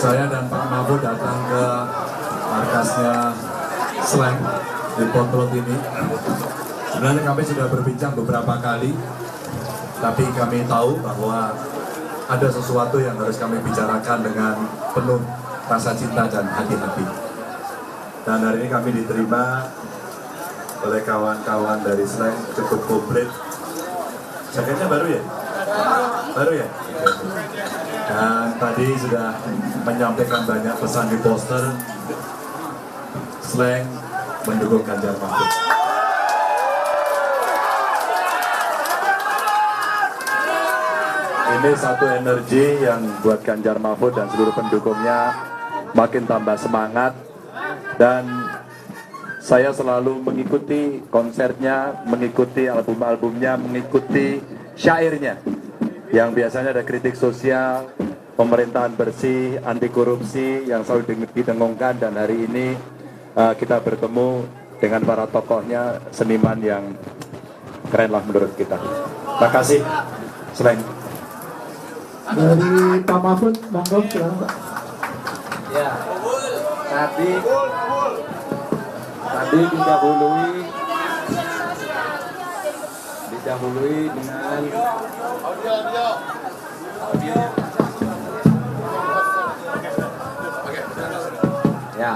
Saya dan Pak Mahfud datang ke markasnya Slang di Potlot ini. Sebenarnya kami sudah berbincang beberapa kali, tapi kami tahu bahwa ada sesuatu yang harus kami bicarakan dengan penuh rasa cinta dan hati-hati. Dan hari ini kami diterima oleh kawan-kawan dari Slang cukup komplit. Jaketnya baru ya? Baru ya? Dan tadi sudah menyampaikan banyak pesan di poster. Slang mendukung Ganjar Mahfud. Ini satu energi yang buat Ganjar Mahfud dan seluruh pendukungnya makin tambah semangat. Dan saya selalu mengikuti konsernya, mengikuti album-albumnya, mengikuti syairnya yang biasanya ada kritik sosial, pemerintahan bersih, anti korupsi yang selalu didengungkan. Dan hari ini kita bertemu dengan para tokohnya, seniman yang keren lah menurut kita. Terima kasih. Selain dari Pak Mahfud, monggo silakan Pak. Ya, tadi didahului dengan ya.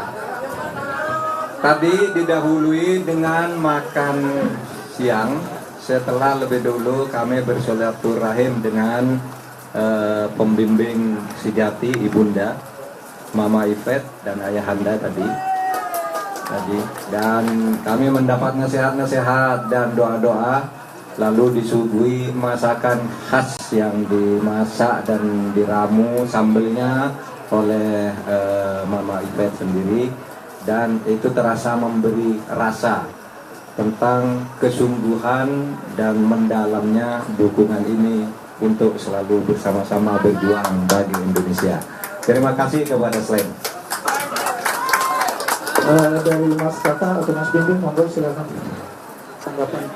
Tadi didahului dengan makan siang. Setelah lebih dulu kami bersilaturahim dengan pembimbing sejati Ibunda Mama Ipet dan Ayahanda tadi, dan kami mendapat nasihat-nasihat dan doa-doa, lalu disuguhi masakan khas yang dimasak dan diramu sambelnya oleh Mama Ipet sendiri, dan itu terasa memberi rasa tentang kesungguhan dan mendalamnya dukungan ini untuk selalu bersama-sama berjuang bagi Indonesia. Terima kasih kepada Slang. Dari Mas Kata atau Mas Bimbing, monggo silakan tanggapan.